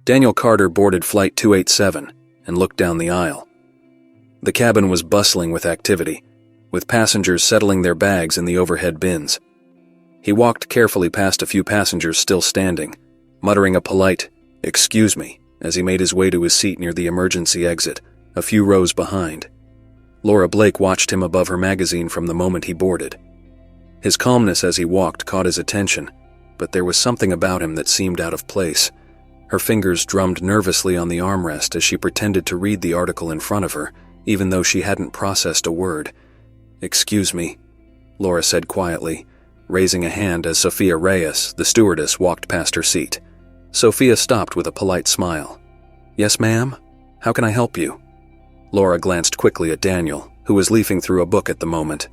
Daniel Carter boarded Flight 287 and looked down the aisle. The cabin was bustling with activity, with passengers settling their bags in the overhead bins. He walked carefully past a few passengers still standing, muttering a polite, "Excuse me," as he made his way to his seat near the emergency exit, a few rows behind. Laura Blake watched him above her magazine from the moment he boarded. His calmness as he walked caught his attention, but there was something about him that seemed out of place. Her fingers drummed nervously on the armrest as she pretended to read the article in front of her, even though she hadn't processed a word. "Excuse me," Laura said quietly, raising a hand as Sophia Reyes, the stewardess, walked past her seat. Sophia stopped with a polite smile. "Yes, ma'am? How can I help you?" Laura glanced quickly at Daniel, who was leafing through a book at the moment.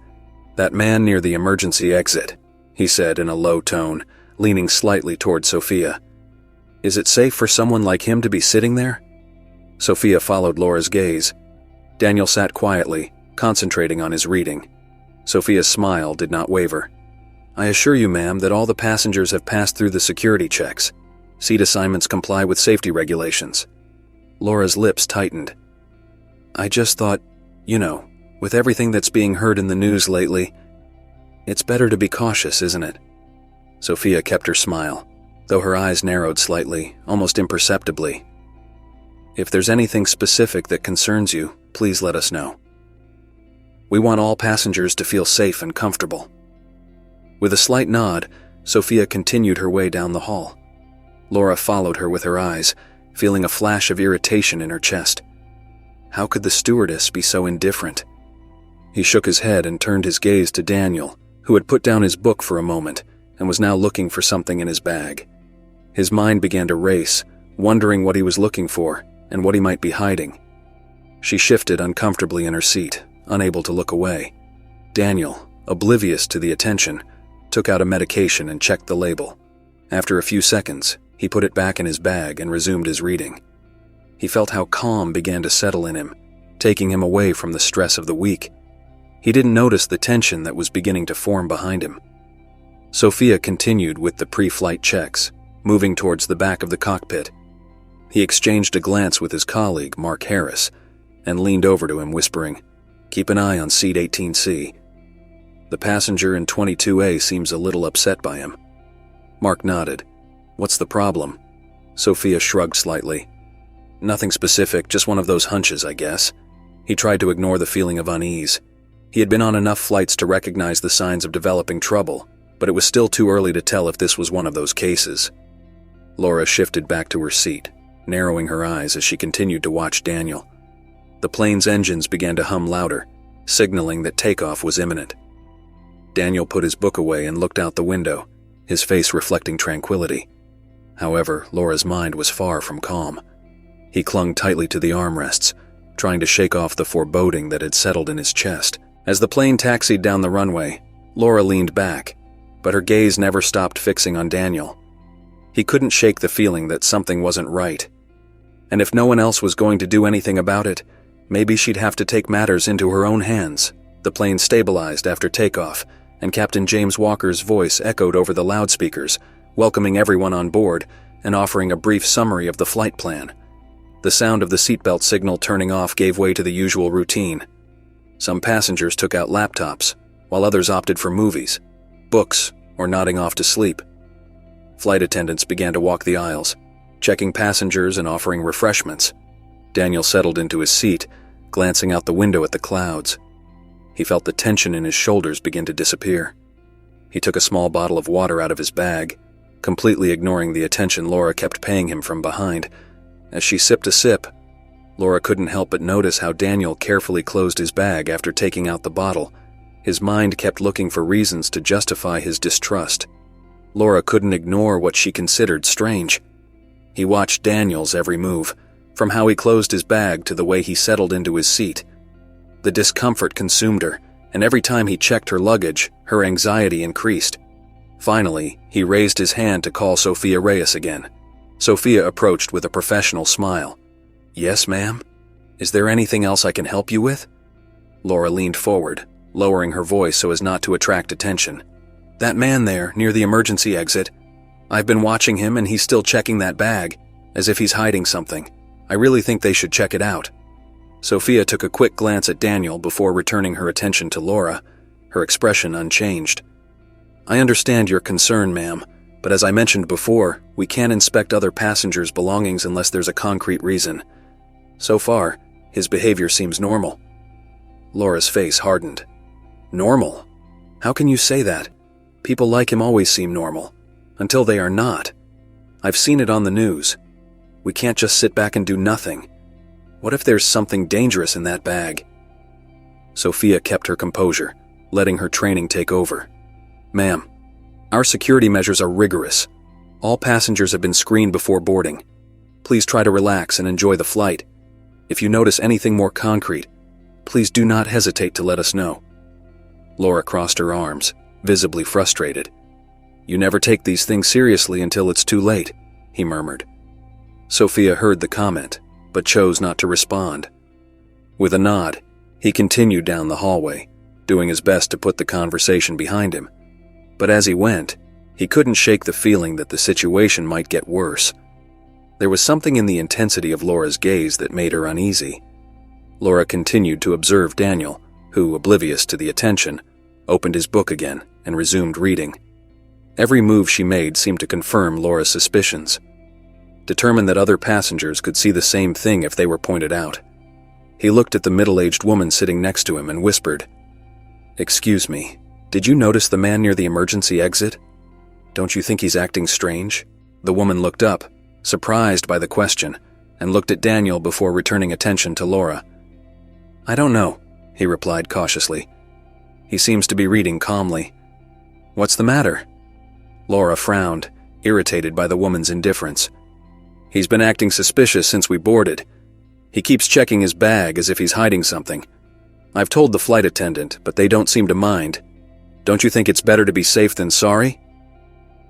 "That man near the emergency exit," he said in a low tone, leaning slightly toward Sophia. "Is it safe for someone like him to be sitting there?" Sophia followed Laura's gaze. Daniel sat quietly, concentrating on his reading. Sophia's smile did not waver. "I assure you, ma'am, that all the passengers have passed through the security checks. Seat assignments comply with safety regulations." Laura's lips tightened. "I just thought, with everything that's being heard in the news lately, it's better to be cautious, isn't it?" Sophia kept her smile, though her eyes narrowed slightly, almost imperceptibly. "If there's anything specific that concerns you, please let us know. We want all passengers to feel safe and comfortable." With a slight nod, Sophia continued her way down the hall. Laura followed her with her eyes, feeling a flash of irritation in her chest. How could the stewardess be so indifferent? He shook his head and turned his gaze to Daniel, who had put down his book for a moment and was now looking for something in his bag. His mind began to race, wondering what he was looking for and what he might be hiding. She shifted uncomfortably in her seat, unable to look away. Daniel, oblivious to the attention, took out a medication and checked the label. After a few seconds, he put it back in his bag and resumed his reading. He felt how calm began to settle in him, taking him away from the stress of the week. He didn't notice the tension that was beginning to form behind him. Sophia continued with the pre-flight checks, moving towards the back of the cockpit. He exchanged a glance with his colleague, Mark Harris, and leaned over to him, whispering, "Keep an eye on seat 18C. The passenger in 22A seems a little upset by him." Mark nodded. "What's the problem?" Sophia shrugged slightly. "Nothing specific, just one of those hunches, I guess." He tried to ignore the feeling of unease. He had been on enough flights to recognize the signs of developing trouble, but it was still too early to tell if this was one of those cases. Laura shifted back to her seat, narrowing her eyes as she continued to watch Daniel. The plane's engines began to hum louder, signaling that takeoff was imminent. Daniel put his book away and looked out the window, his face reflecting tranquility. However, Laura's mind was far from calm. He clung tightly to the armrests, trying to shake off the foreboding that had settled in his chest. As the plane taxied down the runway, Laura leaned back, but her gaze never stopped fixing on Daniel. He couldn't shake the feeling that something wasn't right. And if no one else was going to do anything about it, maybe she'd have to take matters into her own hands. The plane stabilized after takeoff, and Captain James Walker's voice echoed over the loudspeakers, welcoming everyone on board and offering a brief summary of the flight plan. The sound of the seatbelt signal turning off gave way to the usual routine. Some passengers took out laptops, while others opted for movies, books, or nodding off to sleep. Flight attendants began to walk the aisles, checking passengers and offering refreshments. Daniel settled into his seat, glancing out the window at the clouds. He felt the tension in his shoulders begin to disappear. He took a small bottle of water out of his bag, completely ignoring the attention Laura kept paying him from behind. As she sipped a sip, Laura couldn't help but notice how Daniel carefully closed his bag after taking out the bottle. His mind kept looking for reasons to justify his distrust. Laura couldn't ignore what she considered strange. He watched Daniel's every move, from how he closed his bag to the way he settled into his seat. The discomfort consumed her, and every time he checked her luggage, her anxiety increased. Finally, he raised his hand to call Sophia Reyes again. Sophia approached with a professional smile. "Yes, ma'am? Is there anything else I can help you with?" Laura leaned forward, lowering her voice so as not to attract attention. "That man there, near the emergency exit. I've been watching him and he's still checking that bag, as if he's hiding something. I really think they should check it out." Sophia took a quick glance at Daniel before returning her attention to Laura, her expression unchanged. "I understand your concern, ma'am, but as I mentioned before, we can't inspect other passengers' belongings unless there's a concrete reason. So far, his behavior seems normal." Laura's face hardened. "Normal? How can you say that? People like him always seem normal, until they are not. I've seen it on the news. We can't just sit back and do nothing. What if there's something dangerous in that bag?" Sophia kept her composure, letting her training take over. "Ma'am, our security measures are rigorous. All passengers have been screened before boarding. Please try to relax and enjoy the flight. If you notice anything more concrete, please do not hesitate to let us know." Laura crossed her arms, visibly frustrated. "You never take these things seriously until it's too late," he murmured. Sophia heard the comment, but chose not to respond. With a nod, he continued down the hallway, doing his best to put the conversation behind him. But as he went, he couldn't shake the feeling that the situation might get worse. There was something in the intensity of Laura's gaze that made her uneasy. Laura continued to observe Daniel, who, oblivious to the attention, opened his book again and resumed reading. Every move she made seemed to confirm Laura's suspicions. Determined that other passengers could see the same thing if they were pointed out, he looked at the middle-aged woman sitting next to him and whispered, "Excuse me, did you notice the man near the emergency exit? Don't you think he's acting strange?" The woman looked up, surprised by the question, and looked at Daniel before returning attention to Laura. "I don't know," he replied cautiously. "He seems to be reading calmly." "What's the matter?" Laura frowned, irritated by the woman's indifference. "He's been acting suspicious since we boarded. He keeps checking his bag as if he's hiding something. I've told the flight attendant, but they don't seem to mind. Don't you think it's better to be safe than sorry?"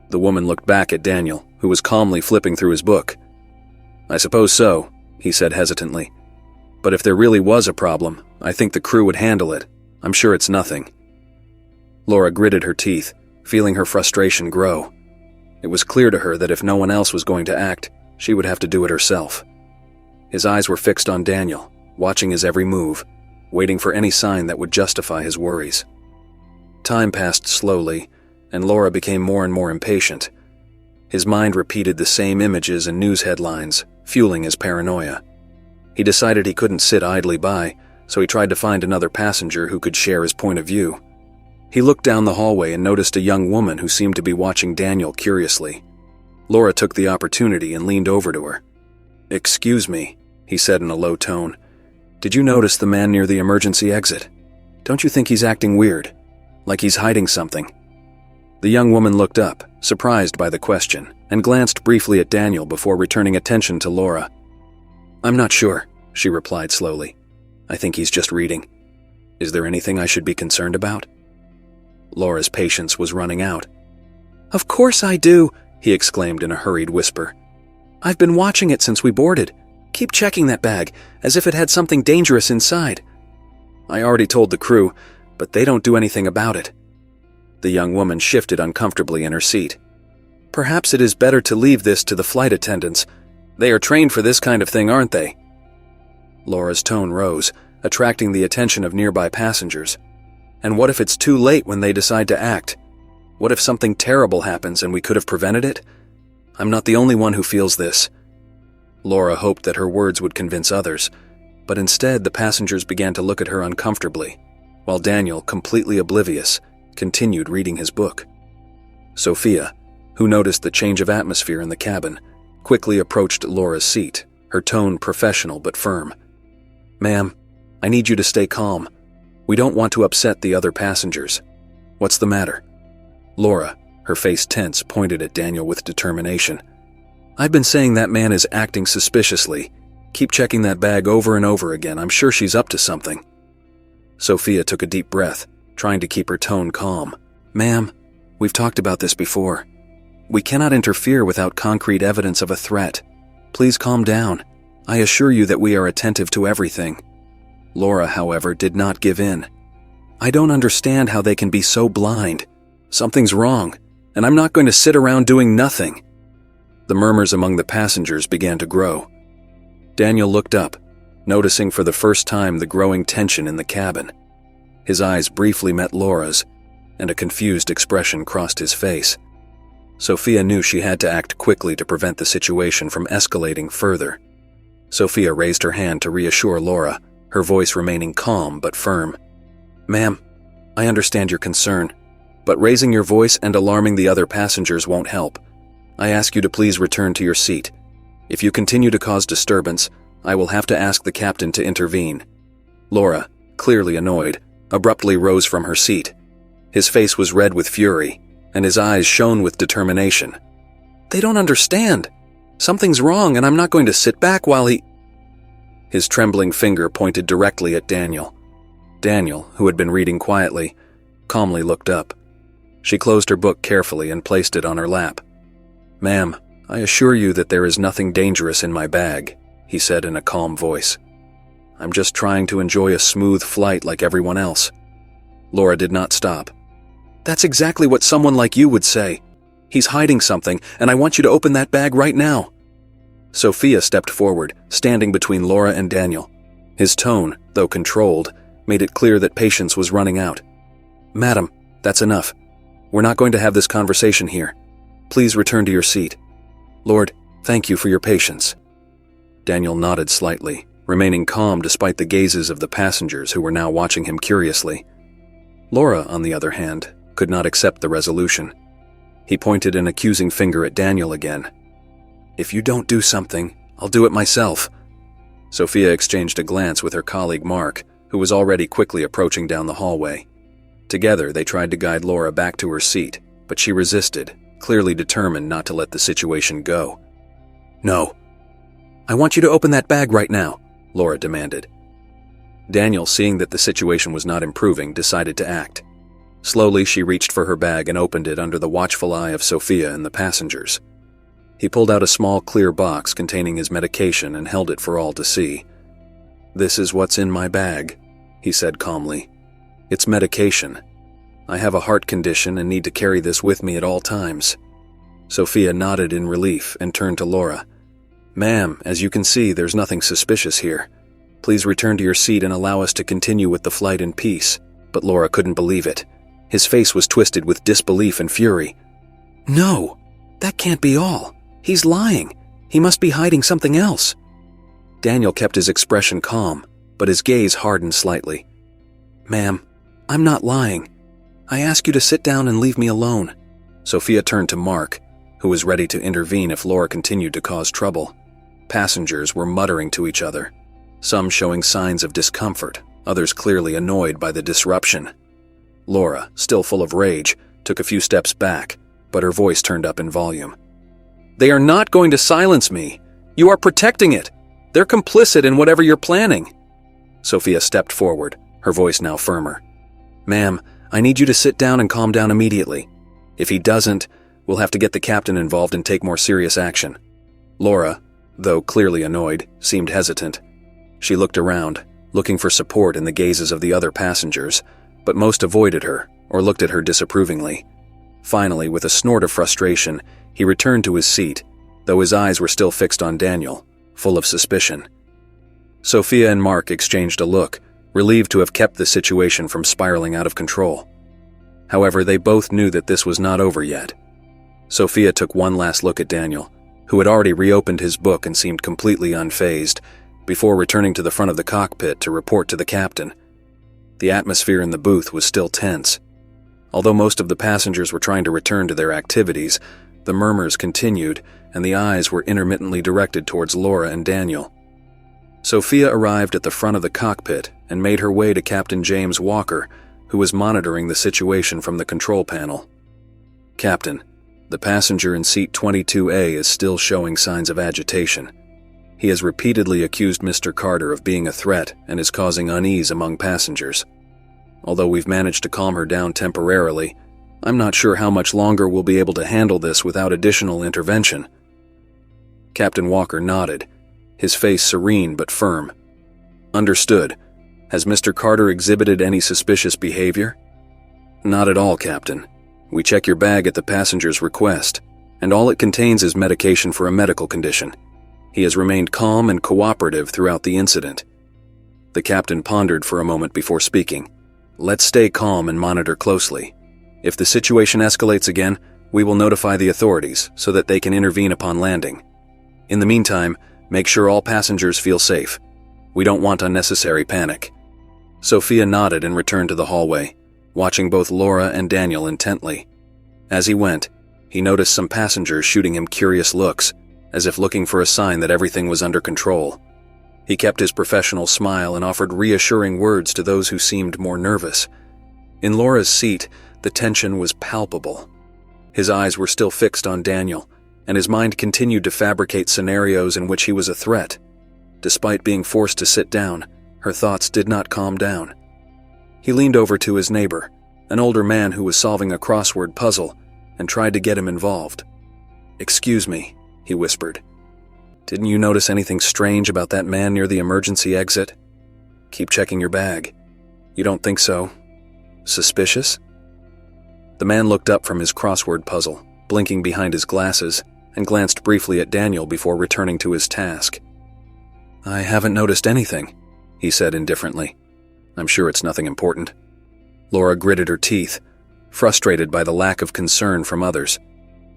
The woman looked back at Daniel, who was calmly flipping through his book. "I suppose so," he said hesitantly. "But if there really was a problem, I think the crew would handle it. I'm sure it's nothing." Laura gritted her teeth, feeling her frustration grow. It was clear to her that if no one else was going to act, she would have to do it herself. His eyes were fixed on Daniel, watching his every move, waiting for any sign that would justify his worries. Time passed slowly, and Laura became more and more impatient. His mind repeated the same images and news headlines, fueling his paranoia. He decided he couldn't sit idly by, so he tried to find another passenger who could share his point of view. He looked down the hallway and noticed a young woman who seemed to be watching Daniel curiously. Laura took the opportunity and leaned over to her. "Excuse me," he said in a low tone. "Did you notice the man near the emergency exit? Don't you think he's acting weird? Like he's hiding something?" The young woman looked up, surprised by the question, and glanced briefly at Daniel before returning attention to Laura. "I'm not sure," she replied slowly. "I think he's just reading. Is there anything I should be concerned about?" Laura's patience was running out. "Of course I do," he exclaimed in a hurried whisper. "I've been watching it since we boarded. Keep checking that bag, as if it had something dangerous inside. I already told the crew, but they don't do anything about it." The young woman shifted uncomfortably in her seat. "Perhaps it is better to leave this to the flight attendants. They are trained for this kind of thing, aren't they?" Laura's tone rose, attracting the attention of nearby passengers. "And what if it's too late when they decide to act? What if something terrible happens and we could have prevented it? I'm not the only one who feels this." Laura hoped that her words would convince others, but instead the passengers began to look at her uncomfortably, while Daniel, completely oblivious, continued reading his book. Sophia, who noticed the change of atmosphere in the cabin, quickly approached Laura's seat, her tone professional but firm. "Ma'am, I need you to stay calm. We don't want to upset the other passengers. What's the matter?" Laura, her face tense, pointed at Daniel with determination. "I've been saying that man is acting suspiciously. Keep checking that bag over and over again. I'm sure she's up to something." Sophia took a deep breath, trying to keep her tone calm. "Ma'am, we've talked about this before. We cannot interfere without concrete evidence of a threat. Please calm down. I assure you that we are attentive to everything." Laura, however, did not give in. "I don't understand how they can be so blind. Something's wrong, and I'm not going to sit around doing nothing." The murmurs among the passengers began to grow. Daniel looked up, noticing for the first time the growing tension in the cabin. His eyes briefly met Laura's, and a confused expression crossed his face. Sophia knew she had to act quickly to prevent the situation from escalating further. Sophia raised her hand to reassure Laura, her voice remaining calm but firm. "Ma'am, I understand your concern, but raising your voice and alarming the other passengers won't help. I ask you to please return to your seat. If you continue to cause disturbance, I will have to ask the captain to intervene." Laura, clearly annoyed, abruptly rose from her seat. His face was red with fury, and his eyes shone with determination. "They don't understand. Something's wrong, and I'm not going to sit back while he—" His trembling finger pointed directly at Daniel. Daniel, who had been reading quietly, calmly looked up. She closed her book carefully and placed it on her lap. "Ma'am, I assure you that there is nothing dangerous in my bag," he said in a calm voice. "I'm just trying to enjoy a smooth flight like everyone else." Laura did not stop. "That's exactly what someone like you would say. He's hiding something, and I want you to open that bag right now." Sophia stepped forward, standing between Laura and Daniel. His tone, though controlled, made it clear that patience was running out. "Madam, that's enough. We're not going to have this conversation here. Please return to your seat. Lord, thank you for your patience." Daniel nodded slightly, remaining calm despite the gazes of the passengers who were now watching him curiously. Laura, on the other hand, could not accept the resolution. He pointed an accusing finger at Daniel again. "If you don't do something, I'll do it myself." Sophia exchanged a glance with her colleague Mark, who was already quickly approaching down the hallway. Together, they tried to guide Laura back to her seat, but she resisted, clearly determined not to let the situation go. "No. I want you to open that bag right now," Laura demanded. Daniel, seeing that the situation was not improving, decided to act. Slowly, she reached for her bag and opened it under the watchful eye of Sophia and the passengers. He pulled out a small clear box containing his medication and held it for all to see. "This is what's in my bag," he said calmly. "It's medication. I have a heart condition and need to carry this with me at all times." Sophia nodded in relief and turned to Laura. "Ma'am, as you can see, there's nothing suspicious here. Please return to your seat and allow us to continue with the flight in peace." But Laura couldn't believe it. His face was twisted with disbelief and fury. "No, that can't be all. He's lying. He must be hiding something else." Daniel kept his expression calm, but his gaze hardened slightly. "Ma'am, I'm not lying. I ask you to sit down and leave me alone." Sophia turned to Mark, who was ready to intervene if Laura continued to cause trouble. Passengers were muttering to each other, some showing signs of discomfort, others clearly annoyed by the disruption. Laura, still full of rage, took a few steps back, but her voice turned up in volume. "They are not going to silence me. You are protecting it. They're complicit in whatever you're planning." Sophia stepped forward, her voice now firmer. "Ma'am, I need you to sit down and calm down immediately. If he doesn't, we'll have to get the captain involved and take more serious action." Laura, though clearly annoyed, seemed hesitant. She looked around, looking for support in the gazes of the other passengers, but most avoided her or looked at her disapprovingly. Finally, with a snort of frustration, he returned to his seat, though his eyes were still fixed on Daniel, full of suspicion. Sophia and Mark exchanged a look, relieved to have kept the situation from spiraling out of control. However, they both knew that this was not over yet. Sophia took one last look at Daniel, who had already reopened his book and seemed completely unfazed, before returning to the front of the cockpit to report to the captain. The atmosphere in the booth was still tense. Although most of the passengers were trying to return to their activities, the murmurs continued, and the eyes were intermittently directed towards Laura and Daniel. Sophia arrived at the front of the cockpit and made her way to Captain James Walker, who was monitoring the situation from the control panel. "Captain, the passenger in seat 22A is still showing signs of agitation. He has repeatedly accused Mr. Carter of being a threat and is causing unease among passengers. Although we've managed to calm her down temporarily, I'm not sure how much longer we'll be able to handle this without additional intervention." Captain Walker nodded, his face serene but firm. "Understood. Has Mr. Carter exhibited any suspicious behavior?" "Not at all, Captain. We check your bag at the passenger's request. and all it contains is medication for a medical condition. He has remained calm and cooperative throughout the incident." The captain pondered for a moment before speaking. "Let's stay calm and monitor closely. If the situation escalates again, we will notify the authorities so that they can intervene upon landing. In the meantime, make sure all passengers feel safe. We don't want unnecessary panic." Sophia nodded and returned to the hallway, watching both Laura and Daniel intently. As he went, he noticed some passengers shooting him curious looks, as if looking for a sign that everything was under control. He kept his professional smile and offered reassuring words to those who seemed more nervous. In Laura's seat, the tension was palpable. His eyes were still fixed on Daniel, and his mind continued to fabricate scenarios in which he was a threat. Despite being forced to sit down, her thoughts did not calm down. He leaned over to his neighbor, an older man who was solving a crossword puzzle, and tried to get him involved. "Excuse me," he whispered. "Didn't you notice anything strange about that man near the emergency exit? Keep checking your bag. You don't think so? Suspicious?" The man looked up from his crossword puzzle, blinking behind his glasses, and glanced briefly at Daniel before returning to his task. "I haven't noticed anything," he said indifferently. "I'm sure it's nothing important." Laura gritted her teeth, frustrated by the lack of concern from others.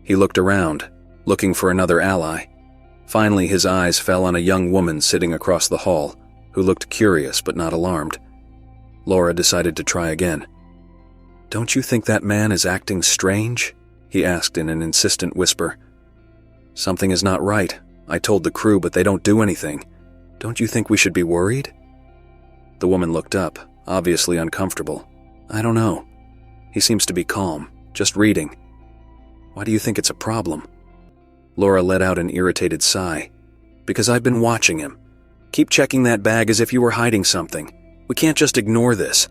He looked around, looking for another ally. Finally, his eyes fell on a young woman sitting across the hall, who looked curious but not alarmed. Laura decided to try again. "Don't you think that man is acting strange?" he asked in an insistent whisper. "Something is not right. I told the crew, but they don't do anything. Don't you think we should be worried?" The woman looked up, obviously uncomfortable. "I don't know. He seems to be calm, just reading. Why do you think it's a problem?" Laura let out an irritated sigh. "Because I've been watching him. Keep checking that bag as if you were hiding something. We can't just ignore this."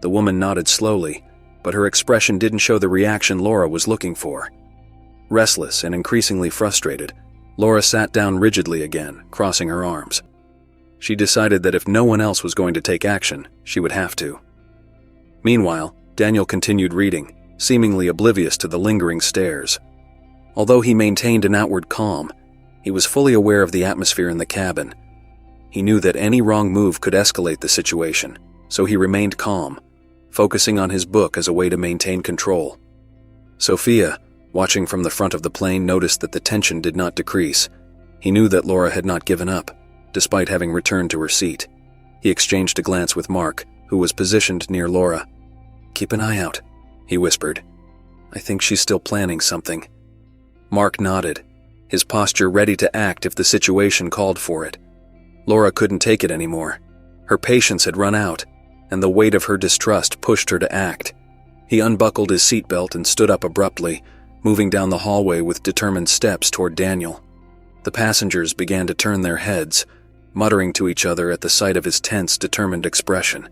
The woman nodded slowly, but her expression didn't show the reaction Laura was looking for. Restless and increasingly frustrated, Laura sat down rigidly again, crossing her arms. She decided that if no one else was going to take action, she would have to. Meanwhile, Daniel continued reading, seemingly oblivious to the lingering stares. Although he maintained an outward calm, he was fully aware of the atmosphere in the cabin. He knew that any wrong move could escalate the situation, so he remained calm, focusing on his book as a way to maintain control. Sophia, watching from the front of the plane, noticed that the tension did not decrease. He knew that Laura had not given up, despite having returned to her seat. He exchanged a glance with Mark, who was positioned near Laura. "Keep an eye out," he whispered. "I think she's still planning something." Mark nodded, his posture ready to act if the situation called for it. Laura couldn't take it anymore. Her patience had run out, and the weight of her distrust pushed her to act. He unbuckled his seatbelt and stood up abruptly, moving down the hallway with determined steps toward Daniel. The passengers began to turn their heads, muttering to each other at the sight of his tense, determined expression.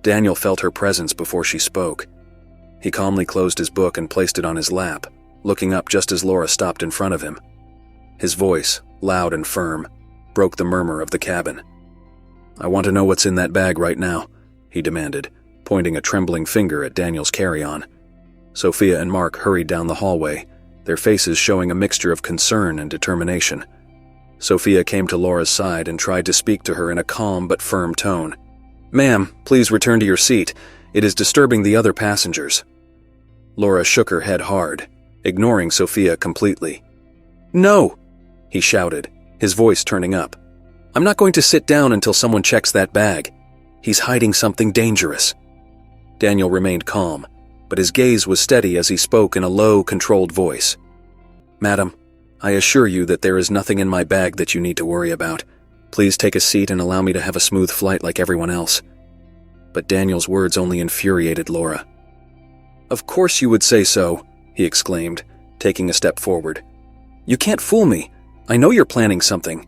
Daniel felt her presence before she spoke. He calmly closed his book and placed it on his lap, looking up just as Laura stopped in front of him. His voice, loud and firm, broke the murmur of the cabin. "I want to know what's in that bag right now," he demanded, pointing a trembling finger at Daniel's carry-on. Sophia and Mark hurried down the hallway, their faces showing a mixture of concern and determination. Sophia came to Laura's side and tried to speak to her in a calm but firm tone. "Ma'am, please return to your seat. It is disturbing the other passengers." Laura shook her head hard, ignoring Sophia completely. "No!" he shouted, his voice turning up. "I'm not going to sit down until someone checks that bag. He's hiding something dangerous." Daniel remained calm, but his gaze was steady as he spoke in a low, controlled voice. "Madam, I assure you that there is nothing in my bag that you need to worry about. Please take a seat and allow me to have a smooth flight like everyone else." But Daniel's words only infuriated Laura. "Of course you would say so," he exclaimed, taking a step forward. "You can't fool me. I know you're planning something."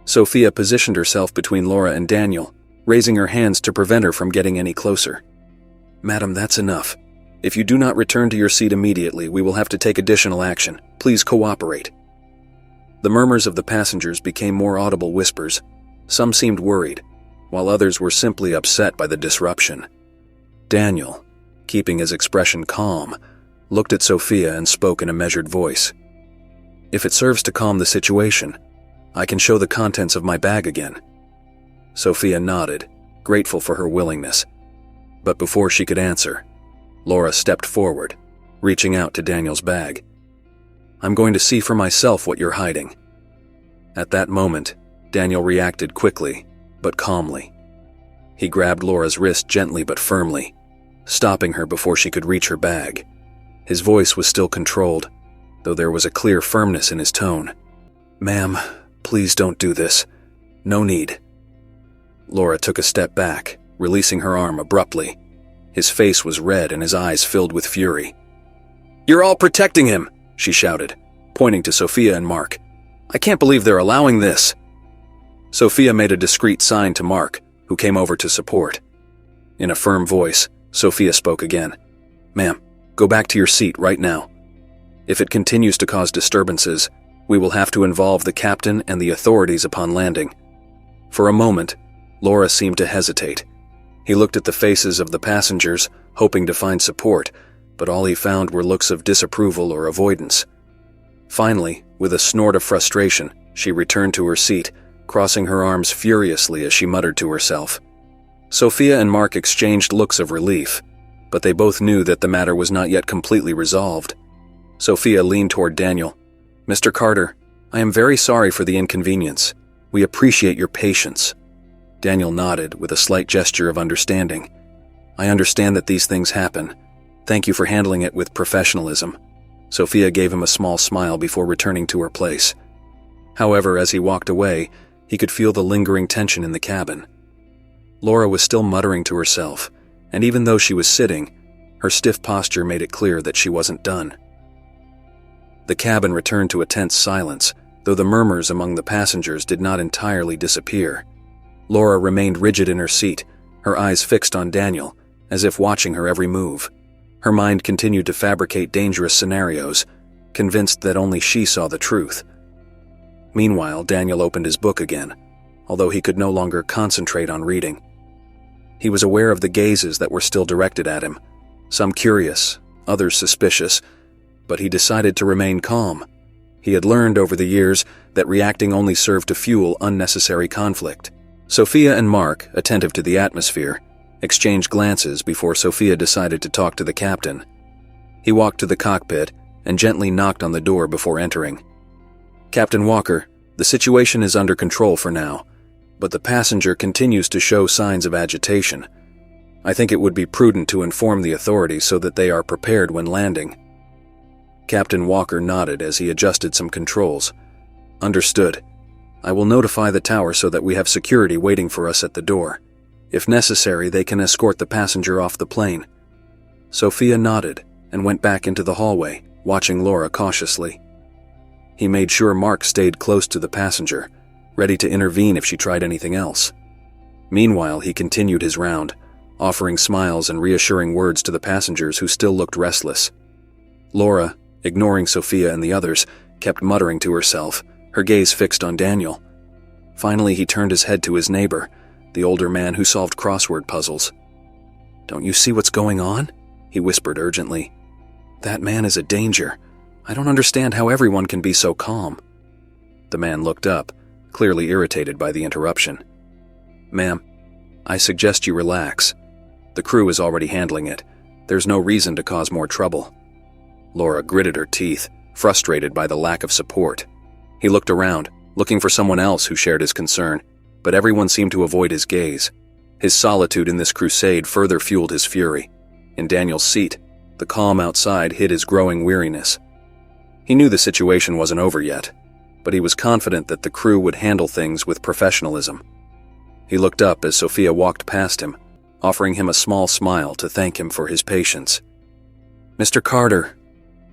Sophia positioned herself between Laura and Daniel, raising her hands to prevent her from getting any closer. "Madam, that's enough. If you do not return to your seat immediately, we will have to take additional action. Please cooperate." The murmurs of the passengers became more audible whispers. Some seemed worried, while others were simply upset by the disruption. Daniel, keeping his expression calm, looked at Sophia and spoke in a measured voice. "If it serves to calm the situation, I can show the contents of my bag again." Sophia nodded, grateful for her willingness. But before she could answer, Laura stepped forward, reaching out to Daniel's bag. "I'm going to see for myself what you're hiding." At that moment, Daniel reacted quickly, but calmly. He grabbed Laura's wrist gently but firmly, stopping her before she could reach her bag. His voice was still controlled, though there was a clear firmness in his tone. "Ma'am, please don't do this. No need." Laura took a step back, releasing her arm abruptly. His face was red and his eyes filled with fury. "You're all protecting him," she shouted, pointing to Sophia and Mark. "I can't believe they're allowing this." Sophia made a discreet sign to Mark, who came over to support. In a firm voice, Sophia spoke again. "Ma'am, go back to your seat right now. If it continues to cause disturbances, we will have to involve the captain and the authorities upon landing." For a moment, Laura seemed to hesitate. He looked at the faces of the passengers, hoping to find support, but all he found were looks of disapproval or avoidance. Finally, with a snort of frustration, she returned to her seat, crossing her arms furiously as she muttered to herself. Sophia and Mark exchanged looks of relief, but they both knew that the matter was not yet completely resolved. Sophia leaned toward Daniel. "Mr. Carter, I am very sorry for the inconvenience. We appreciate your patience." Daniel nodded with a slight gesture of understanding. "I understand that these things happen. Thank you for handling it with professionalism." Sophia gave him a small smile before returning to her place. However, as he walked away, he could feel the lingering tension in the cabin. Laura was still muttering to herself, and even though she was sitting, her stiff posture made it clear that she wasn't done. The cabin returned to a tense silence, though the murmurs among the passengers did not entirely disappear. Laura remained rigid in her seat, her eyes fixed on Daniel, as if watching her every move. Her mind continued to fabricate dangerous scenarios, convinced that only she saw the truth. Meanwhile, Daniel opened his book again, although he could no longer concentrate on reading. He was aware of the gazes that were still directed at him, some curious, others suspicious, but he decided to remain calm. He had learned over the years that reacting only served to fuel unnecessary conflict. Sophia and Mark, attentive to the atmosphere, exchanged glances before Sophia decided to talk to the captain. He walked to the cockpit and gently knocked on the door before entering. "Captain Walker, the situation is under control for now, but the passenger continues to show signs of agitation. I think it would be prudent to inform the authorities so that they are prepared when landing." Captain Walker nodded as he adjusted some controls. "Understood. I will notify the tower so that we have security waiting for us at the door. If necessary, they can escort the passenger off the plane." Sophia nodded and went back into the hallway, watching Laura cautiously. He made sure Mark stayed close to the passenger, ready to intervene if she tried anything else. Meanwhile, he continued his round, offering smiles and reassuring words to the passengers who still looked restless. Laura, ignoring Sophia and the others, kept muttering to herself, her gaze fixed on Daniel. Finally, he turned his head to his neighbor, the older man who solved crossword puzzles. "Don't you see what's going on?" he whispered urgently. "That man is a danger. I don't understand how everyone can be so calm." The man looked up, clearly irritated by the interruption. "Ma'am, I suggest you relax. The crew is already handling it. There's no reason to cause more trouble." Laura gritted her teeth, frustrated by the lack of support. He looked around, looking for someone else who shared his concern, but everyone seemed to avoid his gaze. His solitude in this crusade further fueled his fury. In Daniel's seat, the calm outside hid his growing weariness. He knew the situation wasn't over yet, but he was confident that the crew would handle things with professionalism. He looked up as Sophia walked past him, offering him a small smile to thank him for his patience. "Mr. Carter,"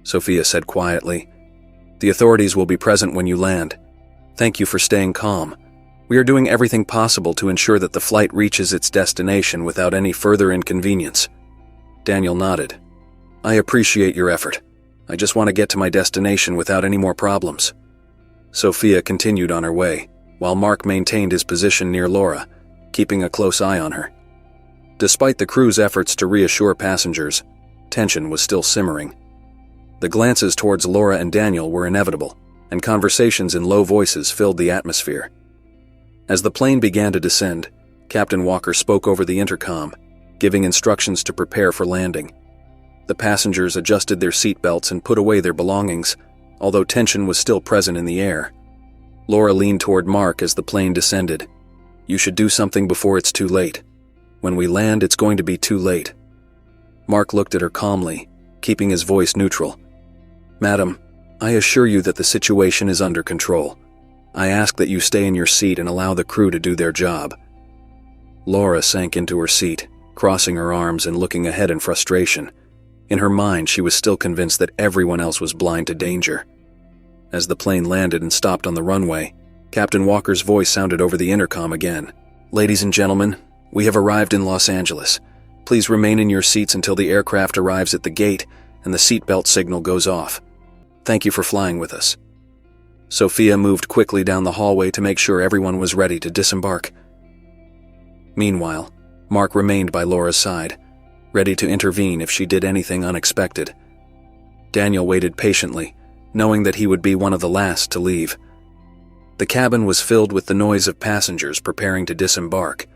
Sophia said quietly, "the authorities will be present when you land. Thank you for staying calm. We are doing everything possible to ensure that the flight reaches its destination without any further inconvenience." Daniel nodded. "I appreciate your effort. I just want to get to my destination without any more problems." Sophia continued on her way, while Mark maintained his position near Laura, keeping a close eye on her. Despite the crew's efforts to reassure passengers, tension was still simmering. The glances towards Laura and Daniel were inevitable, and conversations in low voices filled the atmosphere. As the plane began to descend, Captain Walker spoke over the intercom, giving instructions to prepare for landing. The passengers adjusted their seatbelts and put away their belongings, although tension was still present in the air. Laura leaned toward Mark as the plane descended. "You should do something before it's too late. When we land, it's going to be too late." Mark looked at her calmly, keeping his voice neutral. "Madam, I assure you that the situation is under control. I ask that you stay in your seat and allow the crew to do their job." Laura sank into her seat, crossing her arms and looking ahead in frustration. In her mind, she was still convinced that everyone else was blind to danger. As the plane landed and stopped on the runway, Captain Walker's voice sounded over the intercom again. "Ladies and gentlemen, we have arrived in Los Angeles. Please remain in your seats until the aircraft arrives at the gate and the seatbelt signal goes off. Thank you for flying with us." Sophia moved quickly down the hallway to make sure everyone was ready to disembark. Meanwhile, Mark remained by Laura's side, ready to intervene if she did anything unexpected. Daniel waited patiently, knowing that he would be one of the last to leave. The cabin was filled with the noise of passengers preparing to disembark,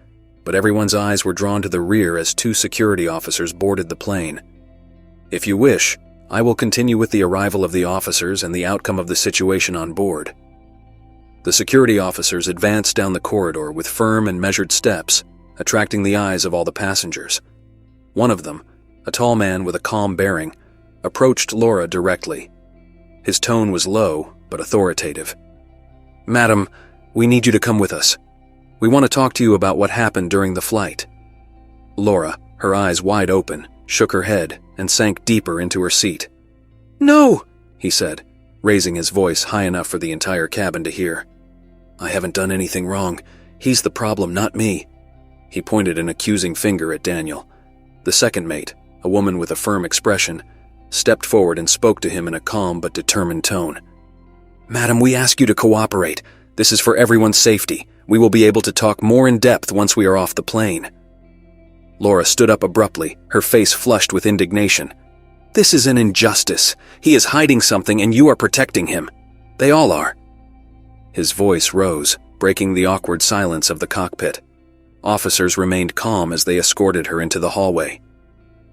but everyone's eyes were drawn to the rear as 2 security officers boarded the plane. "If you wish, I will continue with the arrival of the officers and the outcome of the situation on board." The security officers advanced down the corridor with firm and measured steps, attracting the eyes of all the passengers. One of them, a tall man with a calm bearing, approached Laura directly. His tone was low but authoritative. "Madam, we need you to come with us. We want to talk to you about what happened during the flight." Laura, her eyes wide open, shook her head and sank deeper into her seat. "No," he said, raising his voice high enough for the entire cabin to hear. "I haven't done anything wrong. He's the problem, not me." He pointed an accusing finger at Daniel. The second mate, a woman with a firm expression, stepped forward and spoke to him in a calm but determined tone. "Madam, we ask you to cooperate. This is for everyone's safety. We will be able to talk more in depth once we are off the plane." Laura stood up abruptly, her face flushed with indignation. "This is an injustice. He is hiding something and you are protecting him. They all are." His voice rose, breaking the awkward silence of the cockpit. Officers remained calm as they escorted her into the hallway.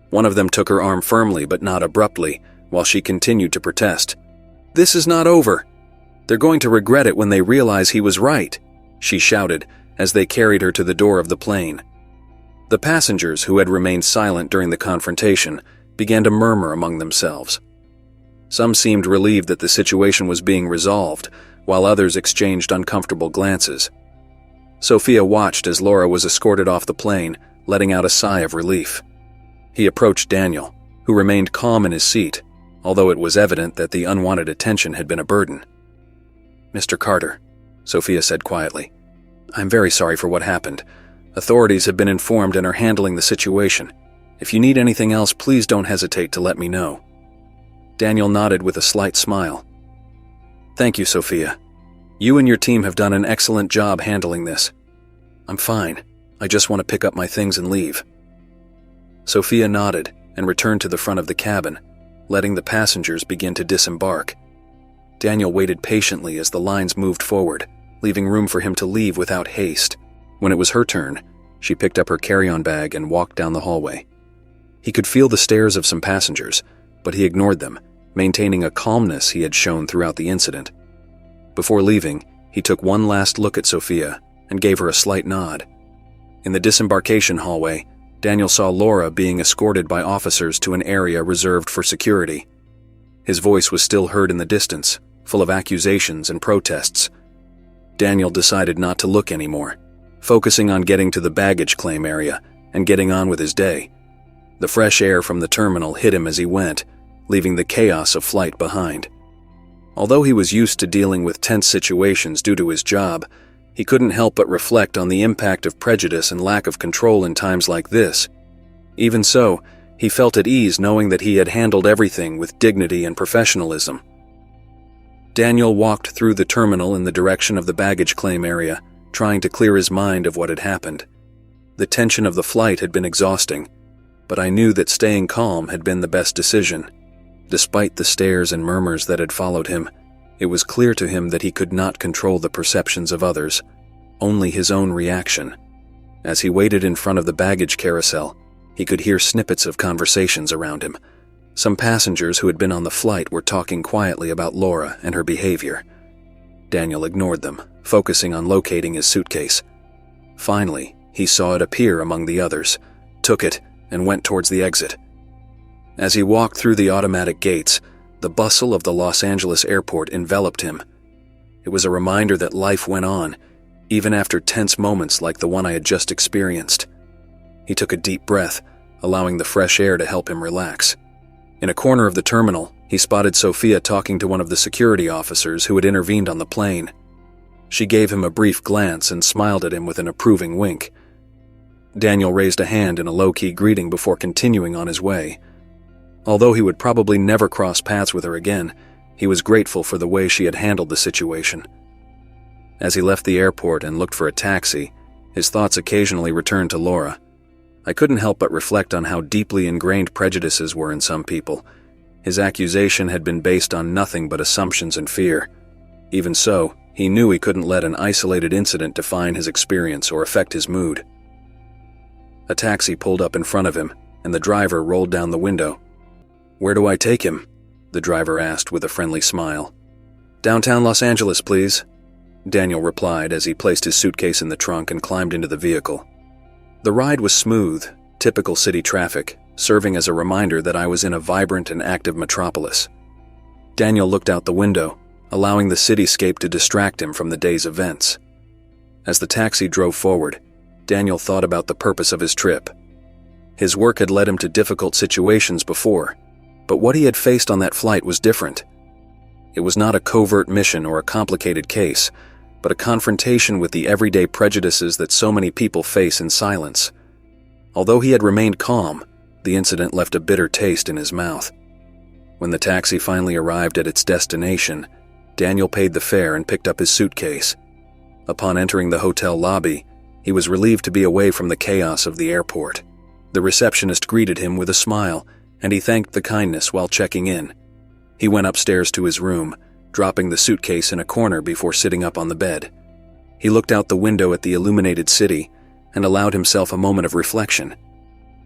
One of them took her arm firmly but not abruptly, while she continued to protest. "This is not over. They're going to regret it when they realize he was right," she shouted as they carried her to the door of the plane. The passengers, who had remained silent during the confrontation, began to murmur among themselves. Some seemed relieved that the situation was being resolved, while others exchanged uncomfortable glances. Sophia watched as Laura was escorted off the plane, letting out a sigh of relief. He approached Daniel, who remained calm in his seat, although it was evident that the unwanted attention had been a burden. "Mr. Carter," Sophia said quietly, "I'm very sorry for what happened. Authorities have been informed and are handling the situation. If you need anything else, please don't hesitate to let me know." Daniel nodded with a slight smile. "Thank you, Sophia. You and your team have done an excellent job handling this. I'm fine. I just want to pick up my things and leave." Sophia nodded and returned to the front of the cabin, letting the passengers begin to disembark. Daniel waited patiently as the lines moved forward, leaving room for him to leave without haste. When it was her turn, she picked up her carry-on bag and walked down the hallway. He could feel the stares of some passengers, but he ignored them, maintaining a calmness he had shown throughout the incident. Before leaving, he took one last look at Sophia and gave her a slight nod. In the disembarkation hallway, Daniel saw Laura being escorted by officers to an area reserved for security. His voice was still heard in the distance, full of accusations and protests. Daniel decided not to look anymore, focusing on getting to the baggage claim area and getting on with his day. The fresh air from the terminal hit him as he went, leaving the chaos of flight behind. Although he was used to dealing with tense situations due to his job, he couldn't help but reflect on the impact of prejudice and lack of control in times like this. Even so, he felt at ease knowing that he had handled everything with dignity and professionalism. Daniel walked through the terminal in the direction of the baggage claim area, trying to clear his mind of what had happened. The tension of the flight had been exhausting, but I knew that staying calm had been the best decision. Despite the stares and murmurs that had followed him, it was clear to him that he could not control the perceptions of others, only his own reaction. As he waited in front of the baggage carousel, he could hear snippets of conversations around him. Some passengers who had been on the flight were talking quietly about Laura and her behavior. Daniel ignored them, focusing on locating his suitcase. Finally, he saw it appear among the others, took it, and went towards the exit. As he walked through the automatic gates, the bustle of the Los Angeles airport enveloped him. It was a reminder that life went on, even after tense moments like the one I had just experienced. He took a deep breath, allowing the fresh air to help him relax. In a corner of the terminal, he spotted Sophia talking to one of the security officers who had intervened on the plane. She gave him a brief glance and smiled at him with an approving wink. Daniel raised a hand in a low-key greeting before continuing on his way. Although he would probably never cross paths with her again, he was grateful for the way she had handled the situation. As he left the airport and looked for a taxi, his thoughts occasionally returned to Laura. I couldn't help but reflect on how deeply ingrained prejudices were in some people. His accusation had been based on nothing but assumptions and fear. Even so, he knew he couldn't let an isolated incident define his experience or affect his mood. A taxi pulled up in front of him, and the driver rolled down the window. "Where do I take him?" the driver asked with a friendly smile. "Downtown Los Angeles, please," Daniel replied as he placed his suitcase in the trunk and climbed into the vehicle. The ride was smooth, typical city traffic, serving as a reminder that I was in a vibrant and active metropolis. Daniel looked out the window, allowing the cityscape to distract him from the day's events. As the taxi drove forward, Daniel thought about the purpose of his trip. His work had led him to difficult situations before, but what he had faced on that flight was different. It was not a covert mission or a complicated case, but a confrontation with the everyday prejudices that so many people face in silence. Although he had remained calm, the incident left a bitter taste in his mouth. When the taxi finally arrived at its destination, Daniel paid the fare and picked up his suitcase. Upon entering the hotel lobby, he was relieved to be away from the chaos of the airport. The receptionist greeted him with a smile, and he thanked the kindness while checking in. He went upstairs to his room, dropping the suitcase in a corner before sitting up on the bed. He looked out the window at the illuminated city and allowed himself a moment of reflection.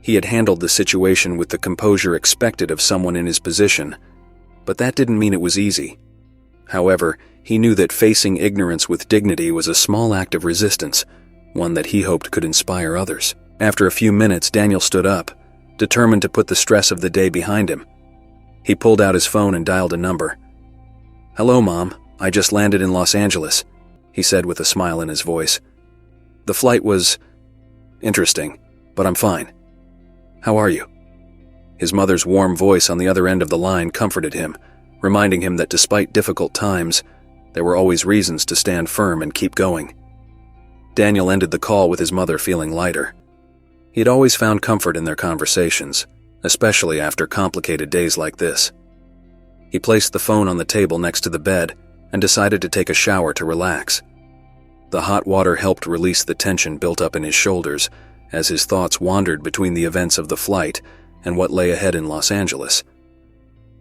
He had handled the situation with the composure expected of someone in his position, but that didn't mean it was easy. However, he knew that facing ignorance with dignity was a small act of resistance, one that he hoped could inspire others. After a few minutes, Daniel stood up, determined to put the stress of the day behind him. He pulled out his phone and dialed a number. "Hello, Mom. I just landed in Los Angeles," he said with a smile in his voice. "The flight was interesting, but I'm fine. How are you?" His mother's warm voice on the other end of the line comforted him, reminding him that despite difficult times, there were always reasons to stand firm and keep going. Daniel ended the call with his mother feeling lighter. He had always found comfort in their conversations, especially after complicated days like this. He placed the phone on the table next to the bed and decided to take a shower to relax. The hot water helped release the tension built up in his shoulders as his thoughts wandered between the events of the flight and what lay ahead in Los Angeles.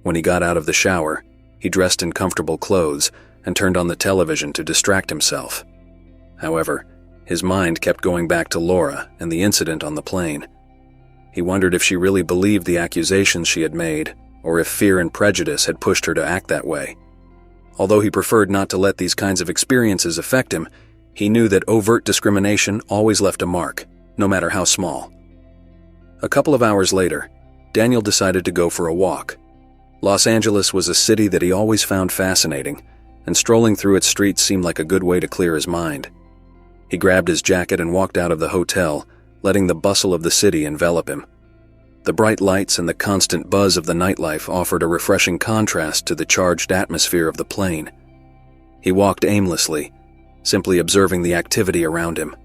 When he got out of the shower, he dressed in comfortable clothes and turned on the television to distract himself. However, his mind kept going back to Laura and the incident on the plane. He wondered if she really believed the accusations she had made, or if fear and prejudice had pushed her to act that way. Although he preferred not to let these kinds of experiences affect him, he knew that overt discrimination always left a mark, no matter how small. A couple of hours later, Daniel decided to go for a walk. Los Angeles was a city that he always found fascinating, and strolling through its streets seemed like a good way to clear his mind. He grabbed his jacket and walked out of the hotel, letting the bustle of the city envelop him. The bright lights and the constant buzz of the nightlife offered a refreshing contrast to the charged atmosphere of the plane. He walked aimlessly, simply observing the activity around him.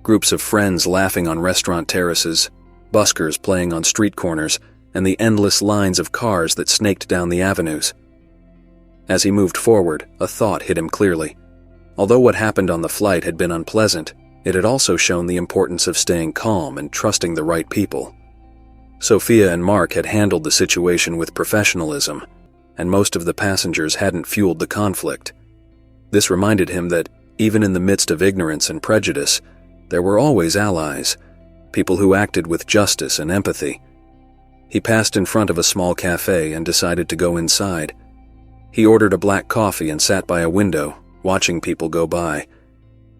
Groups of friends laughing on restaurant terraces, buskers playing on street corners, and the endless lines of cars that snaked down the avenues. As he moved forward, a thought hit him clearly. Although what happened on the flight had been unpleasant, it had also shown the importance of staying calm and trusting the right people. Sophia and Mark had handled the situation with professionalism, and most of the passengers hadn't fueled the conflict. This reminded him that, even in the midst of ignorance and prejudice, there were always allies, people who acted with justice and empathy. He passed in front of a small cafe and decided to go inside. He ordered a black coffee and sat by a window, watching people go by.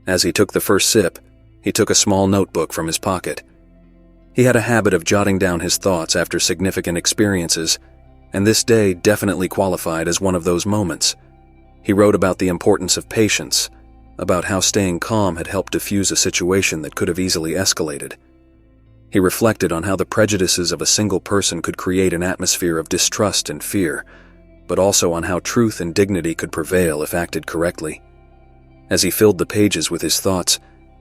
As he took the first sip, he took a small notebook from his pocket. He had a habit of jotting down his thoughts after significant experiences, and this day definitely qualified as one of those moments. He wrote about the importance of patience, about how staying calm had helped diffuse a situation that could have easily escalated. He reflected on how the prejudices of a single person could create an atmosphere of distrust and fear, but also on how truth and dignity could prevail if acted correctly. As he filled the pages with his thoughts,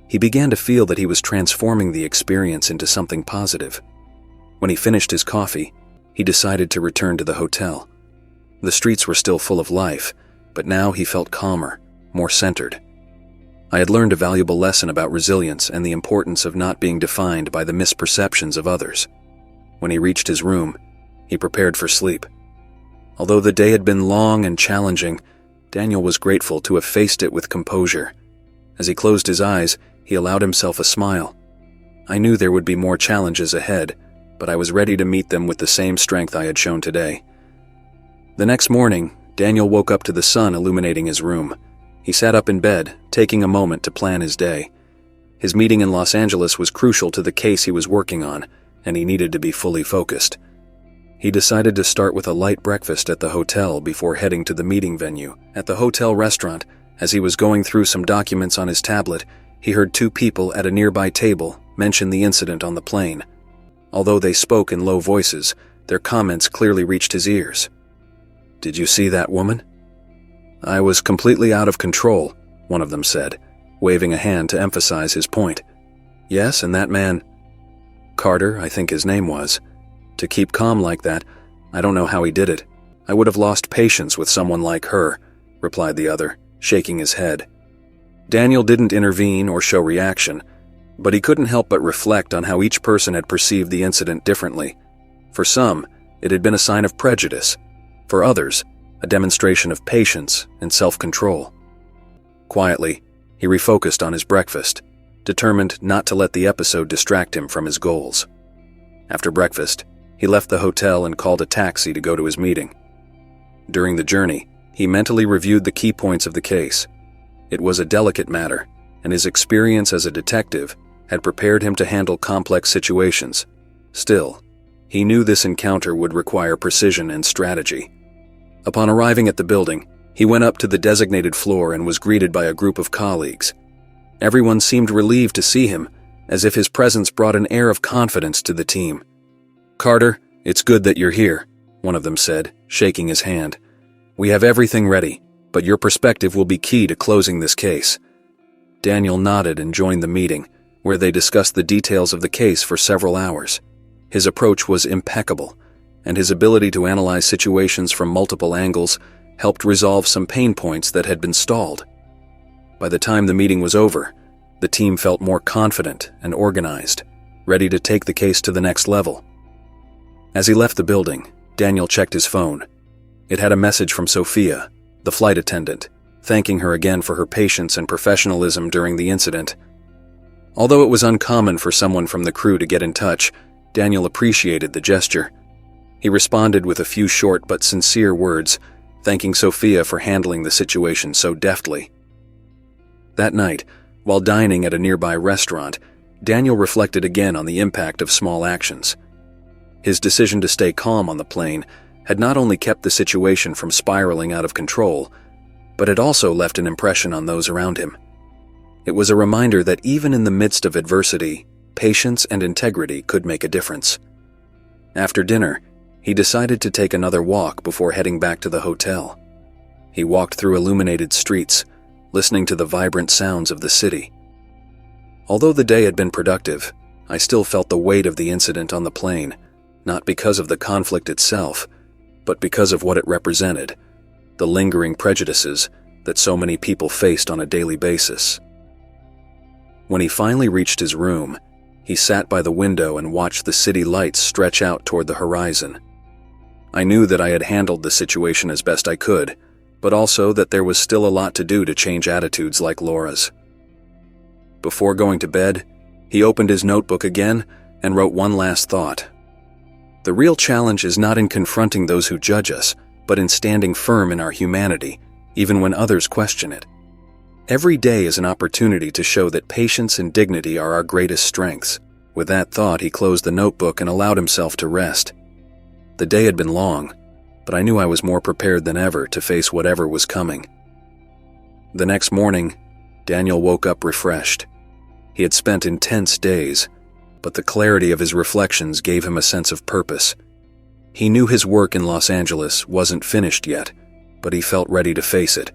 he began to feel that he was transforming the experience into something positive. When he finished his coffee, he decided to return to the hotel. The streets were still full of life, but now he felt calmer, more centered. I had learned a valuable lesson about resilience and the importance of not being defined by the misperceptions of others. When he reached his room, he prepared for sleep. Although the day had been long and challenging, Daniel was grateful to have faced it with composure. As he closed his eyes, he allowed himself a smile. I knew there would be more challenges ahead, but I was ready to meet them with the same strength I had shown today. The next morning, Daniel woke up to the sun illuminating his room. He sat up in bed, taking a moment to plan his day. His meeting in Los Angeles was crucial to the case he was working on, and he needed to be fully focused. He decided to start with a light breakfast at the hotel before heading to the meeting venue. At the hotel restaurant, as he was going through some documents on his tablet, he heard two people at a nearby table mention the incident on the plane. Although they spoke in low voices, their comments clearly reached his ears. "Did you see that woman?" "I was completely out of control," one of them said, waving a hand to emphasize his point. "Yes, and that man—" "Carter, I think his name was. To keep calm like that, I don't know how he did it. I would have lost patience with someone like her," replied the other, shaking his head. Daniel didn't intervene or show reaction, but he couldn't help but reflect on how each person had perceived the incident differently. For some, it had been a sign of prejudice. For others, a demonstration of patience and self-control. Quietly, he refocused on his breakfast, determined not to let the episode distract him from his goals. After breakfast, he left the hotel and called a taxi to go to his meeting. During the journey, he mentally reviewed the key points of the case. It was a delicate matter, and his experience as a detective had prepared him to handle complex situations. Still, he knew this encounter would require precision and strategy. Upon arriving at the building, he went up to the designated floor and was greeted by a group of colleagues. Everyone seemed relieved to see him, as if his presence brought an air of confidence to the team. "Carter, it's good that you're here," one of them said, shaking his hand. "We have everything ready, but your perspective will be key to closing this case." Daniel nodded and joined the meeting, where they discussed the details of the case for several hours. His approach was impeccable, and his ability to analyze situations from multiple angles helped resolve some pain points that had been stalled. By the time the meeting was over, the team felt more confident and organized, ready to take the case to the next level. As he left the building, Daniel checked his phone. It had a message from Sophia, the flight attendant, thanking her again for her patience and professionalism during the incident. Although it was uncommon for someone from the crew to get in touch, Daniel appreciated the gesture. He responded with a few short but sincere words, thanking Sophia for handling the situation so deftly. That night, while dining at a nearby restaurant, Daniel reflected again on the impact of small actions. His decision to stay calm on the plane had not only kept the situation from spiraling out of control, but it also left an impression on those around him. It was a reminder that even in the midst of adversity, patience and integrity could make a difference. After dinner, he decided to take another walk before heading back to the hotel. He walked through illuminated streets, listening to the vibrant sounds of the city. Although the day had been productive, I still felt the weight of the incident on the plane, not because of the conflict itself, but because of what it represented, the lingering prejudices that so many people faced on a daily basis. When he finally reached his room, he sat by the window and watched the city lights stretch out toward the horizon. I knew that I had handled the situation as best I could, but also that there was still a lot to do to change attitudes like Laura's. Before going to bed, he opened his notebook again and wrote one last thought. The real challenge is not in confronting those who judge us, but in standing firm in our humanity, even when others question it. Every day is an opportunity to show that patience and dignity are our greatest strengths. With that thought, he closed the notebook and allowed himself to rest. The day had been long, but I knew I was more prepared than ever to face whatever was coming. The next morning, Daniel woke up refreshed. He had spent intense days, but the clarity of his reflections gave him a sense of purpose. He knew his work in Los Angeles wasn't finished yet, but he felt ready to face it.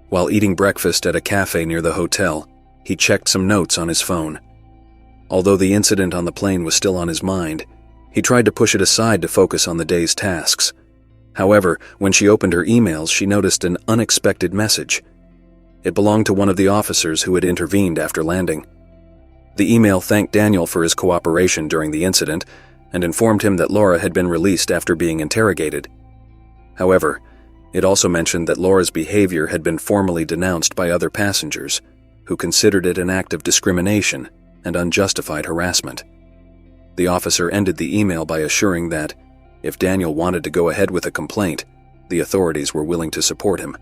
While eating breakfast at a cafe near the hotel, he checked some notes on his phone. Although the incident on the plane was still on his mind, he tried to push it aside to focus on the day's tasks. However, when she opened her emails, she noticed an unexpected message. It belonged to one of the officers who had intervened after landing. The email thanked Daniel for his cooperation during the incident and informed him that Laura had been released after being interrogated. However, it also mentioned that Laura's behavior had been formally denounced by other passengers, who considered it an act of discrimination and unjustified harassment. The officer ended the email by assuring that, if Daniel wanted to go ahead with a complaint, the authorities were willing to support him.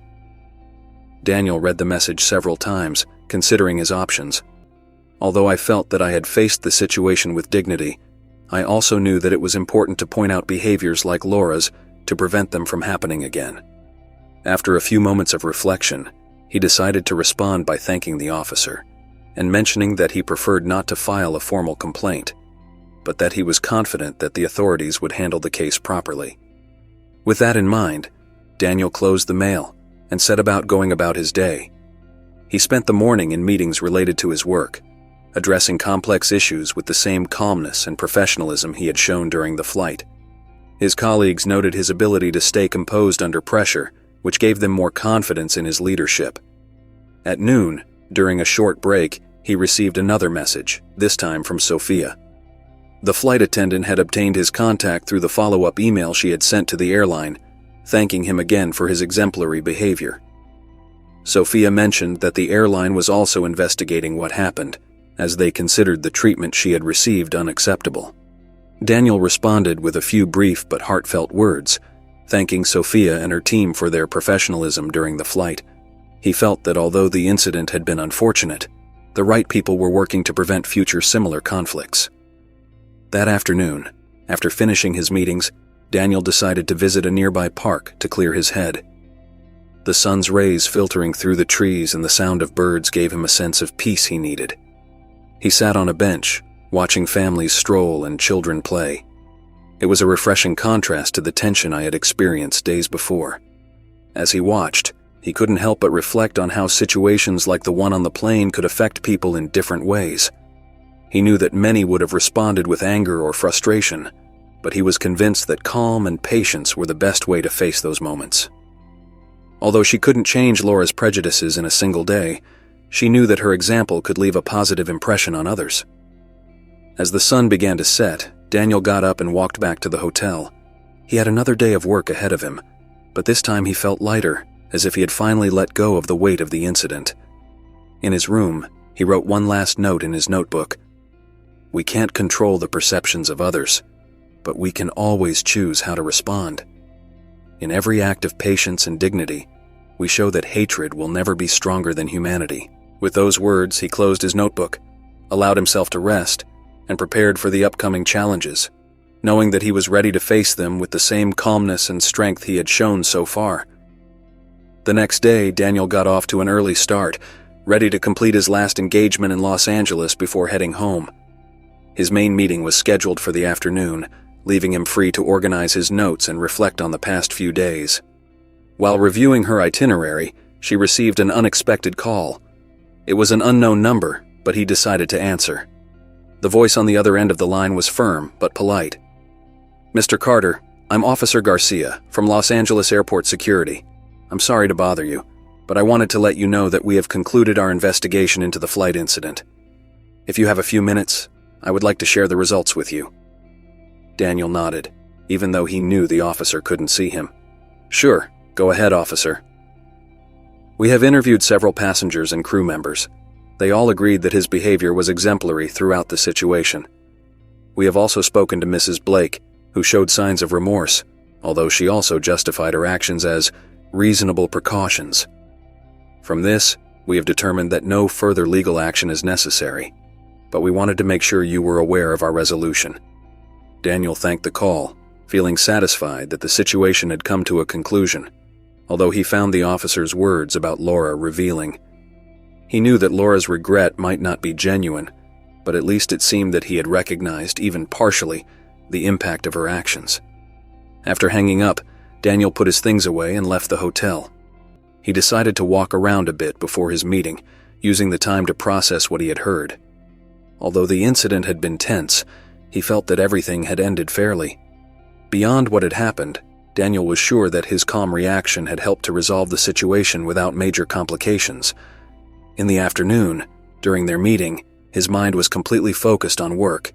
Daniel read the message several times, considering his options. Although I felt that I had faced the situation with dignity, I also knew that it was important to point out behaviors like Laura's to prevent them from happening again. After a few moments of reflection, he decided to respond by thanking the officer and mentioning that he preferred not to file a formal complaint, but that he was confident that the authorities would handle the case properly. With that in mind, Daniel closed the mail and set about going about his day. He spent the morning in meetings related to his work, addressing complex issues with the same calmness and professionalism he had shown during the flight. His colleagues noted his ability to stay composed under pressure, which gave them more confidence in his leadership. At noon, during a short break, he received another message, this time from Sophia. The flight attendant had obtained his contact through the follow-up email she had sent to the airline, thanking him again for his exemplary behavior. Sophia mentioned that the airline was also investigating what happened, as they considered the treatment she had received unacceptable. Daniel responded with a few brief but heartfelt words, thanking Sophia and her team for their professionalism during the flight. He felt that although the incident had been unfortunate, the right people were working to prevent future similar conflicts. That afternoon, after finishing his meetings, Daniel decided to visit a nearby park to clear his head. The sun's rays filtering through the trees and the sound of birds gave him a sense of peace he needed. He sat on a bench, watching families stroll and children play. It was a refreshing contrast to the tension I had experienced days before. As he watched, he couldn't help but reflect on how situations like the one on the plane could affect people in different ways. He knew that many would have responded with anger or frustration, but he was convinced that calm and patience were the best way to face those moments. Although she couldn't change Laura's prejudices in a single day, she knew that her example could leave a positive impression on others. As the sun began to set, Daniel got up and walked back to the hotel. He had another day of work ahead of him, but this time he felt lighter, as if he had finally let go of the weight of the incident. In his room, he wrote one last note in his notebook. "We can't control the perceptions of others, but we can always choose how to respond. In every act of patience and dignity, we show that hatred will never be stronger than humanity." With those words, he closed his notebook, allowed himself to rest, and prepared for the upcoming challenges, knowing that he was ready to face them with the same calmness and strength he had shown so far. The next day, Daniel got off to an early start, ready to complete his last engagement in Los Angeles before heading home. His main meeting was scheduled for the afternoon, leaving him free to organize his notes and reflect on the past few days. While reviewing her itinerary, she received an unexpected call. It was an unknown number, but he decided to answer. The voice on the other end of the line was firm but polite. "Mr. Carter, I'm Officer Garcia from Los Angeles Airport Security. I'm sorry to bother you, but I wanted to let you know that we have concluded our investigation into the flight incident. If you have a few minutes, I would like to share the results with you." Daniel nodded, even though he knew the officer couldn't see him. "Sure, go ahead, officer." "We have interviewed several passengers and crew members. They all agreed that his behavior was exemplary throughout the situation. We have also spoken to Mrs. Blake, who showed signs of remorse, although she also justified her actions as reasonable precautions. From this, we have determined that no further legal action is necessary, but we wanted to make sure you were aware of our resolution." Daniel thanked the call, feeling satisfied that the situation had come to a conclusion, although he found the officer's words about Laura revealing. He knew that Laura's regret might not be genuine, but at least it seemed that he had recognized, even partially, the impact of her actions. After hanging up, Daniel put his things away and left the hotel. He decided to walk around a bit before his meeting, using the time to process what he had heard. Although the incident had been tense, he felt that everything had ended fairly. Beyond what had happened, Daniel was sure that his calm reaction had helped to resolve the situation without major complications. In the afternoon, during their meeting, his mind was completely focused on work.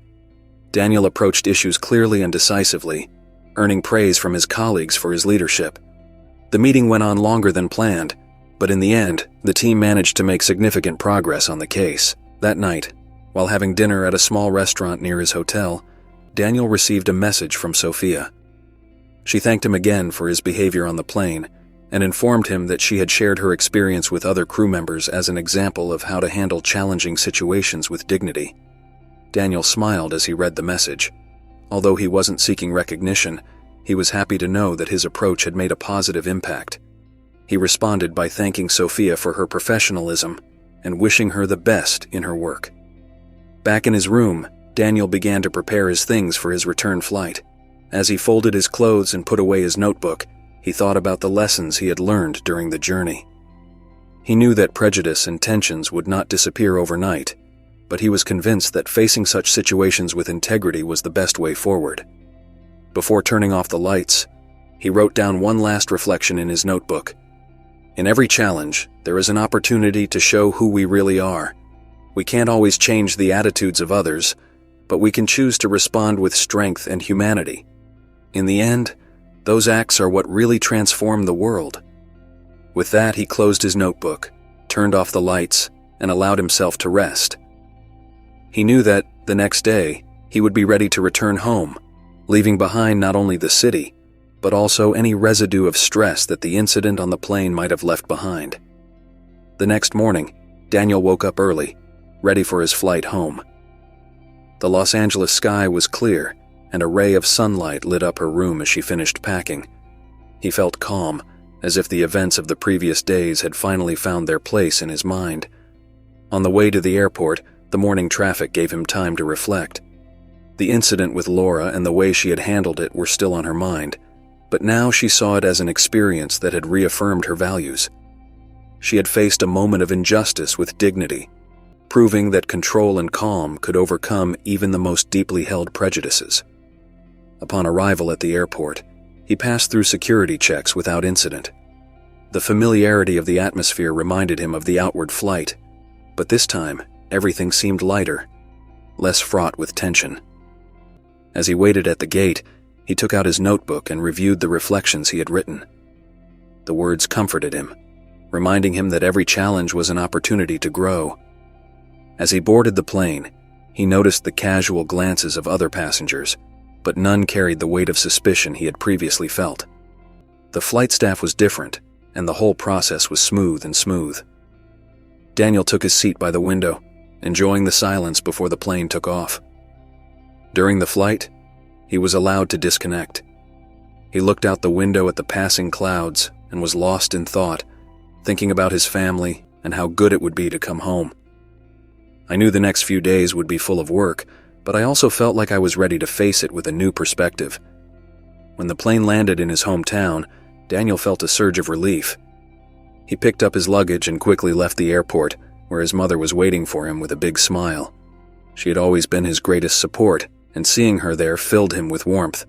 Daniel approached issues clearly and decisively, earning praise from his colleagues for his leadership. The meeting went on longer than planned, but in the end, the team managed to make significant progress on the case. That night, while having dinner at a small restaurant near his hotel, Daniel received a message from Sophia. She thanked him again for his behavior on the plane and informed him that she had shared her experience with other crew members as an example of how to handle challenging situations with dignity. Daniel smiled as he read the message. Although he wasn't seeking recognition, he was happy to know that his approach had made a positive impact. He responded by thanking Sophia for her professionalism and wishing her the best in her work. Back in his room, Daniel began to prepare his things for his return flight. As he folded his clothes and put away his notebook, he thought about the lessons he had learned during the journey. He knew that prejudice and tensions would not disappear overnight, but he was convinced that facing such situations with integrity was the best way forward. Before turning off the lights, he wrote down one last reflection in his notebook. In every challenge, there is an opportunity to show who we really are. We can't always change the attitudes of others, but we can choose to respond with strength and humanity. In the end, those acts are what really transform the world. With that, he closed his notebook, turned off the lights, and allowed himself to rest. He knew that, the next day, he would be ready to return home, leaving behind not only the city, but also any residue of stress that the incident on the plane might have left behind. The next morning, Daniel woke up early, ready for his flight home. The Los Angeles sky was clear, and a ray of sunlight lit up her room as she finished packing. He felt calm, as if the events of the previous days had finally found their place in his mind. On the way to the airport, the morning traffic gave him time to reflect. The incident with Laura and the way she had handled it were still on her mind, but now she saw it as an experience that had reaffirmed her values. She had faced a moment of injustice with dignity, proving that control and calm could overcome even the most deeply held prejudices. Upon arrival at the airport, he passed through security checks without incident. The familiarity of the atmosphere reminded him of the outward flight, but this time, everything seemed lighter, less fraught with tension. As he waited at the gate, he took out his notebook and reviewed the reflections he had written. The words comforted him, reminding him that every challenge was an opportunity to grow. As he boarded the plane, he noticed the casual glances of other passengers, but none carried the weight of suspicion he had previously felt. The flight staff was different, and the whole process was smooth. Daniel took his seat by the window, enjoying the silence before the plane took off. During the flight, he was allowed to disconnect. He looked out the window at the passing clouds and was lost in thought, thinking about his family and how good it would be to come home. I knew the next few days would be full of work, but I also felt like I was ready to face it with a new perspective. When the plane landed in his hometown, Daniel felt a surge of relief. He picked up his luggage and quickly left the airport, where his mother was waiting for him with a big smile. She had always been his greatest support, and seeing her there filled him with warmth.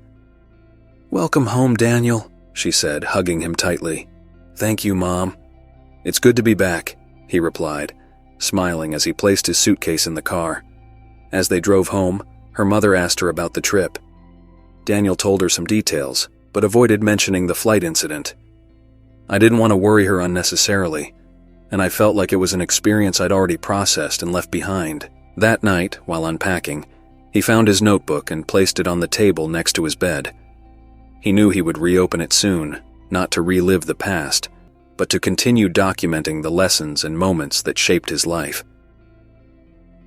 "Welcome home, Daniel," she said, hugging him tightly. "Thank you, Mom." "It's good to be back," he replied, smiling as he placed his suitcase in the car. As they drove home, her mother asked her about the trip. Daniel told her some details, but avoided mentioning the flight incident. I didn't want to worry her unnecessarily, and I felt like it was an experience I'd already processed and left behind. That night, while unpacking, he found his notebook and placed it on the table next to his bed. He knew he would reopen it soon, not to relive the past, but to continue documenting the lessons and moments that shaped his life.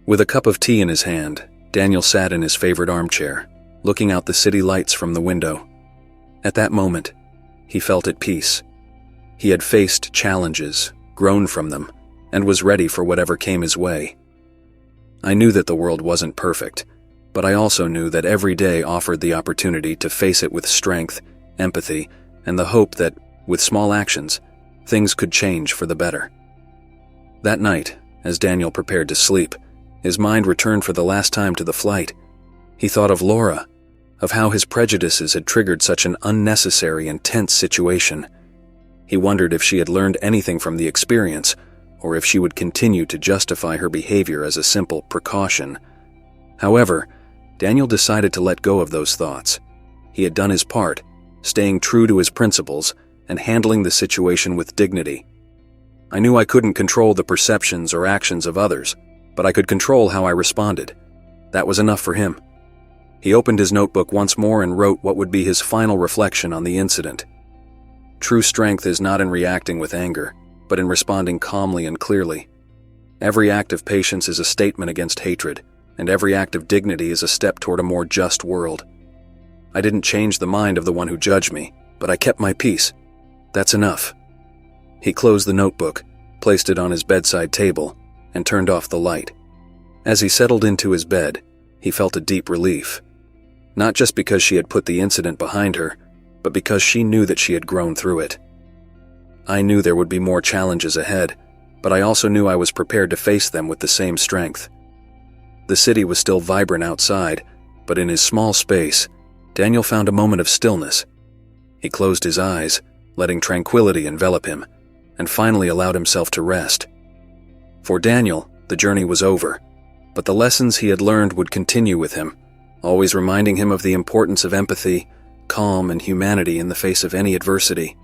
With a cup of tea in his hand, Daniel sat in his favorite armchair, looking out the city lights from the window. At that moment, he felt at peace. He had faced challenges, grown from them, and was ready for whatever came his way. I knew that the world wasn't perfect, but I also knew that every day offered the opportunity to face it with strength, empathy, and the hope that, with small actions, things could change for the better. That night, as Daniel prepared to sleep, his mind returned for the last time to the flight. He thought of Laura, of how his prejudices had triggered such an unnecessary and tense situation. He wondered if she had learned anything from the experience, or if she would continue to justify her behavior as a simple precaution. However, Daniel decided to let go of those thoughts. He had done his part, staying true to his principles and handling the situation with dignity. I knew I couldn't control the perceptions or actions of others, but I could control how I responded. That was enough for him. He opened his notebook once more and wrote what would be his final reflection on the incident. True strength is not in reacting with anger, but in responding calmly and clearly. Every act of patience is a statement against hatred, and every act of dignity is a step toward a more just world. I didn't change the mind of the one who judged me, but I kept my peace. That's enough. He closed the notebook, placed it on his bedside table, and turned off the light. As he settled into his bed, he felt a deep relief. Not just because she had put the incident behind her, but because she knew that she had grown through it. I knew there would be more challenges ahead, but I also knew I was prepared to face them with the same strength. The city was still vibrant outside, but in his small space, Daniel found a moment of stillness. He closed his eyes, letting tranquility envelop him, and finally allowed himself to rest. For Daniel, the journey was over, but the lessons he had learned would continue with him, always reminding him of the importance of empathy, calm, and humanity in the face of any adversity.